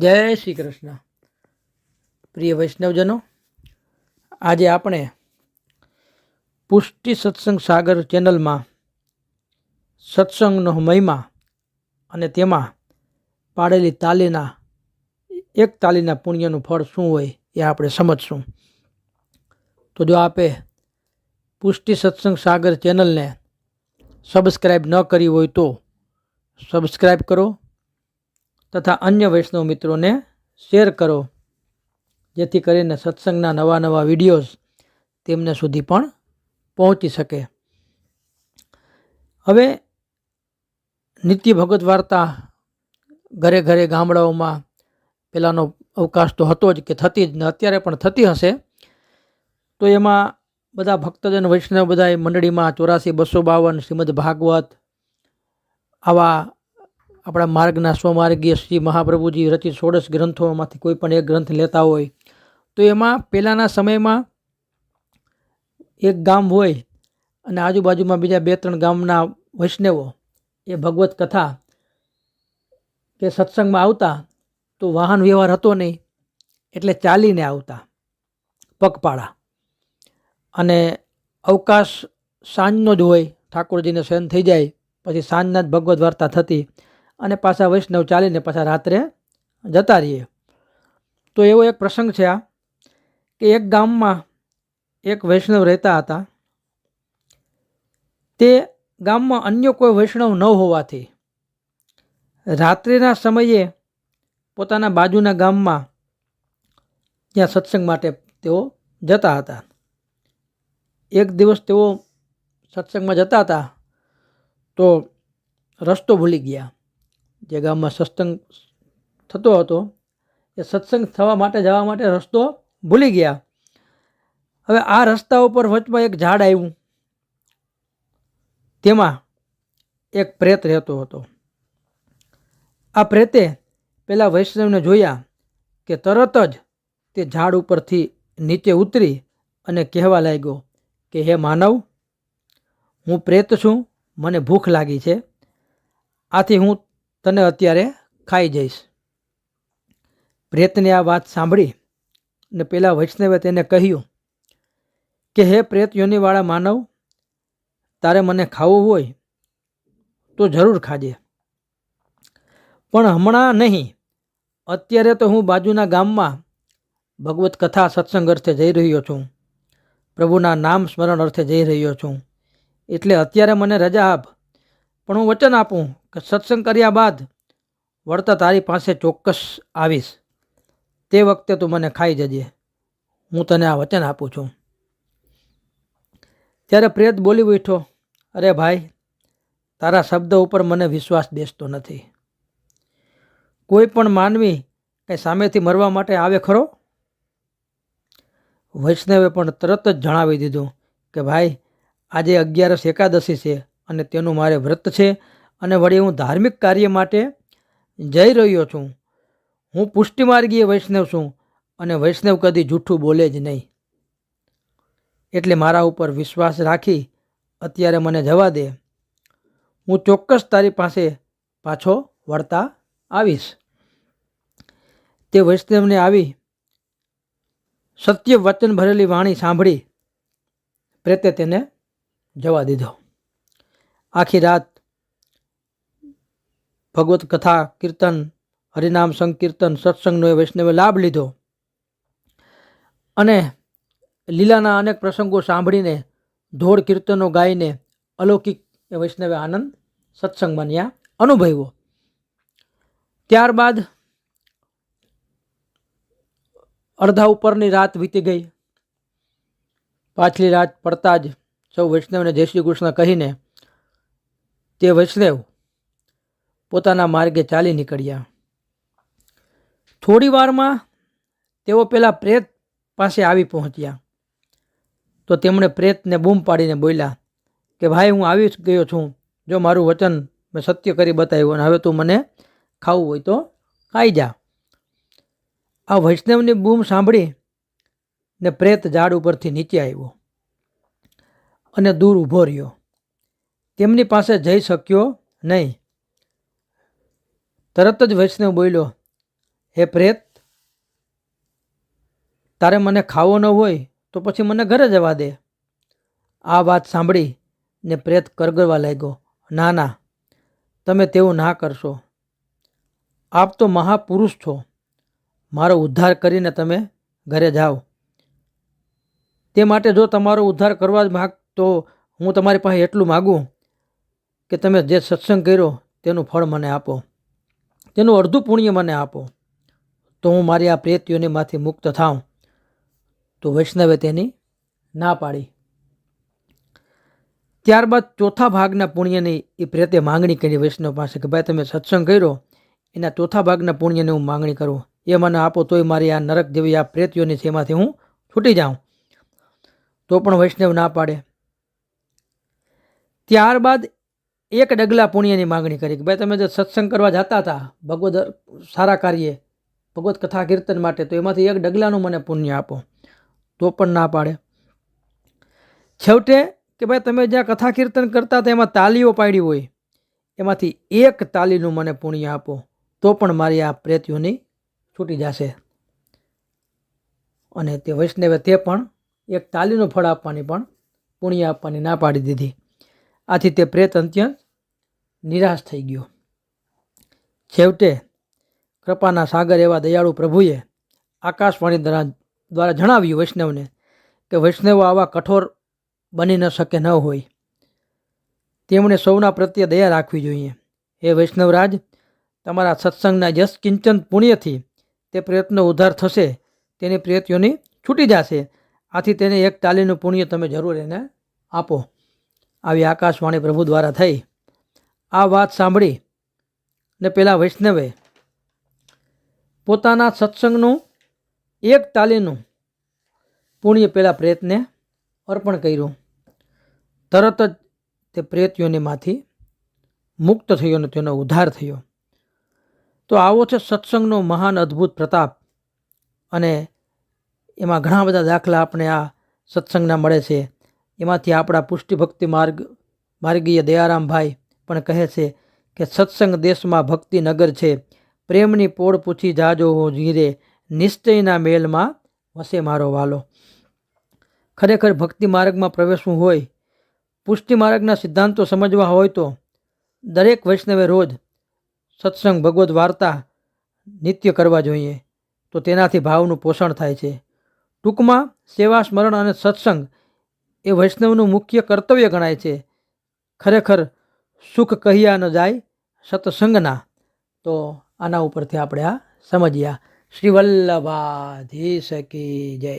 જય શ્રી કૃષ્ણ. પ્રિય વૈષ્ણવજનો, આજે આપણે પુષ્ટિ સત્સંગ સાગર ચેનલમાં સત્સંગનો મહિમા અને તેમાં પાડેલી તાલીના એક તાલીના પુણ્યનું ફળ શું હોય એ આપણે સમજશું. તો જો આપે પુષ્ટિ સત્સંગ સાગર ચેનલને સબસ્ક્રાઈબ ન કરી હોય તો સબસ્ક્રાઈબ કરો તથા અન્ય વૈષ્ણવ મિત્રોને શેર કરો, જેથી કરીને સત્સંગના નવા નવા વિડીયોઝ તેમને સુધી પણ પહોંચી શકે. હવે નિત્ય ભગવત વાર્તા ઘરે ઘરે ગામડાઓમાં પહેલાંનો અવકાશ તો હતો જ, કે થતી જ ને અત્યારે પણ થતી હશે. તો એમાં બધા ભક્તજન વૈષ્ણવ બધા મંડળીમાં 84-252 શ્રીમદ ભાગવત આવા આપણા માર્ગના સ્વમાર્ગીય શ્રી મહાપ્રભુજી રચિત 16 ગ્રંથોમાંથી કોઈ પણ એક ગ્રંથ લેતા હોય તો એમાં પહેલાંના સમયમાં એક ગામ હોય અને આજુબાજુમાં બીજા 2-3 ગામના વૈષ્ણવો એ ભગવત કથા કે સત્સંગમાં આવતા તો વાહન વ્યવહાર હતો નહીં, એટલે ચાલીને આવતા પગપાળા. અને અવકાશ સાંજનો જ હોય, ઠાકોરજીને શયન થઈ જાય પછી સાંજના જ ભગવત વાર્તા થતી અને પાછા વૈષ્ણવ ચાલીને પાછા રાત્રે જતા રહીએ. તો એવો એક પ્રસંગ છે આ, કે એક ગામમાં એક વૈષ્ણવ રહેતા હતા. તે ગામમાં અન્ય કોઈ વૈષ્ણવ ન હોવાથી રાત્રિના સમયે પોતાના બાજુના ગામમાં ત્યાં સત્સંગ માટે તેઓ જતા હતા. એક દિવસ તેઓ સત્સંગમાં જતા હતા તો રસ્તો ભૂલી ગયા. જે ગામમાં સત્સંગ થતો હતો એ સત્સંગ થવા માટે જવા માટે રસ્તો ભૂલી ગયા. હવે આ રસ્તા ઉપર વચમાં એક ઝાડ આવ્યું, તેમાં એક પ્રેત રહેતો હતો. આ પ્રેતે પેલા વૈષ્ણવને જોયા કે તરત જ તે ઝાડ ઉપરથી નીચે ઉતરી અને કહેવા લાગ્યો કે હે માનવ, હું પ્રેત છું, મને ભૂખ લાગી છે, આથી હું તને અત્યારે ખાઈ જઈશ. પ્રેતને આ વાત સાંભળી ને પેલા વૈષ્ણવે તેને કહ્યું કે હે પ્રેત યોનિવાળા માનવ, તારે મને ખાવું હોય તો જરૂર ખાજે, પણ હમણાં નહીં. અત્યારે તો હું બાજુના ગામમાં ભગવત કથા સત્સંગ અર્થે જઈ રહ્યો છું, પ્રભુના નામ સ્મરણ અર્થે જઈ રહ્યો છું, એટલે અત્યારે મને રજા આપ. પણ હું વચન આપું કે સત્સંગ કર્યા બાદ વળતા તારી પાસે ચોક્કસ આવીશ. તે વખતે તું મને ખાઈ જજે, હું તને આ વચન આપું છું. ત્યારે પ્રેત બોલી ઉઠ્યો, અરે ભાઈ, તારા શબ્દ ઉપર મને વિશ્વાસ બેસતો નથી. કોઈ પણ માનવી કંઈ સામેથી મરવા માટે આવે ખરો? વૈષ્ણવે પણ તરત જ જણાવી દીધું કે ભાઈ, આજે 11 એકાદશી છે અને તેનું મારે વ્રત છે, અને વળી હું ધાર્મિક કાર્ય માટે જઈ રહ્યો છું. હું પુષ્ટિમાર્ગીય વૈષ્ણવ છું અને વૈષ્ણવ કદી જૂઠું બોલે જ નહીં. એટલે મારા ઉપર વિશ્વાસ રાખી અત્યારે મને જવા દે, હું ચોક્કસ તારી પાસે પાછો વળતા આવીશ. તે વૈષ્ણવને આવી સત્ય વચન ભરેલી વાણી સાંભળી પ્રેતે તેને જવા દીધો. આખી રાત ભગવત કથા, કીર્તન, હરિનામ સંકીર્તન, સત્સંગનો એ વૈષ્ણવે લાભ લીધો અને લીલાના અનેક પ્રસંગો સાંભળીને, ધોળ કીર્તનો ગાઈને અલૌકિક એ વૈષ્ણવે આનંદ સત્સંગમાં ત્યાં અનુભવ્યો. ત્યારબાદ અડધા ઉપરની રાત વીતી ગઈ. પાછલી રાત પડતા જ સૌ વૈષ્ણવને જય શ્રી કૃષ્ણ કહીને તે વૈષ્ણવ પોતાના માર્ગે ચાલી નીકળ્યા. થોડી વારમાં તેઓ પેલા પ્રેત પાસે આવી પહોંચ્યા. તો તેમણે પ્રેતને બૂમ પાડીને બોલ્યા કે ભાઈ, હું આવી ગયો છું, જો મારું વચન મેં સત્ય કરી બતાવ્યું અને હવે તું મને ખાવું હોય તો ખાઈ જા. આ વૈષ્ણવની બૂમ સાંભળી ને પ્રેત ઝાડ ઉપરથી નીચે આવ્યો અને દૂર ઊભો રહ્યો. તેમની પાસે જઈ શક્યો નહીં. તરત જ વૈષ્ણવ બોલ્યો, હે પ્રેત, તારે મને ખાવો ન હોય તો પછી મને ઘરે જવા દે. આ વાત સાંભળીને પ્રેત કરગરવા લાગ્યો. ના ના, તમે તેવું ના કરશો. આપ તો મહાપુરુષ છો. મારો ઉદ્ધાર કરીને તમે ઘરે જાઓ. તે માટે જો તમારો ઉદ્ધાર કરવા જ તો હું તમારી પાસે એટલું માગું કે તમે જે સત્સંગ કર્યો તેનું ફળ મને આપો, તેનું અડધું પુણ્ય મને આપો, તો હું મારી આ પ્રેત યોનિમાંથી મુક્ત થાઉં. તો વૈષ્ણવે તેની ના પાડી. ત્યારબાદ ચોથા ભાગના પુણ્યની એ પ્રેતે માંગણી કરી વૈષ્ણવ પાસે કે ભાઈ તમે સત્સંગ કર્યો એના ચોથા ભાગના પુણ્યની હું માંગણી કરું, એ મને આપો તોય મારી આ નરક જેવી આ પ્રેત યોની છે એમાંથી હું છૂટી જાઉં. તો પણ વૈષ્ણવ ના પાડે. ત્યારબાદ એક ડગલા પુણ્યની માંગણી કરી કે ભાઈ તમે જે સત્સંગ કરવા જતા હતા ભગવદ સારા કાર્ય ભગવત કથા કીર્તન માટે, તો એમાંથી એક ડગલાનું મને પુણ્ય આપો. તો પણ ના પાડે. છેવટે કે ભાઈ તમે જ્યાં કથા કીર્તન કરતા હતા એમાં તાલીઓ પાડી હોય એમાંથી એક તાલીનું મને પુણ્ય આપો, તો પણ મારી આ પ્રેત્યોની છૂટી જશે. અને તે વૈષ્ણવે તે પણ એક તાલીનું ફળ આપવાની પણ પુણ્ય આપવાની ના પાડી દીધી. આથી તે પ્રેત અત્યંત નિરાશ થઈ ગયો. છેવટે કૃપાના સાગર એવા દયાળુ પ્રભુએ આકાશવાણી દ્વારા જણાવ્યું વૈષ્ણવને કે વૈષ્ણવો આવા કઠોર બની ન શકે ન હોય. તેમણે સૌના પ્રત્યે દયા રાખવી જોઈએ. હે વૈષ્ણવરાજ, તમારા સત્સંગના યશ કિંચન પુણ્યથી તે પ્રયત્નો ઉદ્ધાર થશે, તેની પ્રેત્યોની છૂટી જશે. આથી તેને એક તાલીનું પુણ્ય તમે જરૂર એને આપો. આવી આકાશવાણી પ્રભુ દ્વારા થઈ. આ વાત સાંભળી ને પેલા વૈષ્ણવે પોતાના સત્સંગનું એક તાલીનું પુણ્ય પેલા પ્રેતને અર્પણ કર્યું. તરત જ તે પ્રેત્યોનીમાંથી મુક્ત થયો અને તેનો ઉદ્ધાર થયો. તો આવો છે સત્સંગનો મહાન અદ્ભુત પ્રતાપ. અને એમાં ઘણા બધા દાખલા આપણે આ સત્સંગના મળે છે. એમાંથી આપણા પુષ્ટિ ભક્તિ માર્ગીય દયારામભાઈ પણ કહે છે કે સત્સંગ દેશમાં ભક્તિ નગર છે, પ્રેમની પોળ પૂછી જાજો હો જીરે, નિશ્ચયના મેલમાં વસે મારો વાલો. ખરેખર ભક્તિ માર્ગમાં પ્રવેશવું હોય, પુષ્ટિ માર્ગના સિદ્ધાંતો સમજવા હોય તો દરેક વૈષ્ણવે રોજ સત્સંગ ભગવદ્ વાર્તા નિત્ય કરવા જોઈએ. તો તેનાથી ભાવનું પોષણ થાય છે. ટૂંકમાં સેવા સ્મરણ અને સત્સંગ એ વૈષ્ણવનું મુખ્ય કર્તવ્ય ગણાય છે. ખરેખર સુખ કહ્યા ન જાય સત્સંગના. તો આના ઉપરથી આપણે આ સમજ્યા. શ્રી વલ્લભાધીશ કી જય.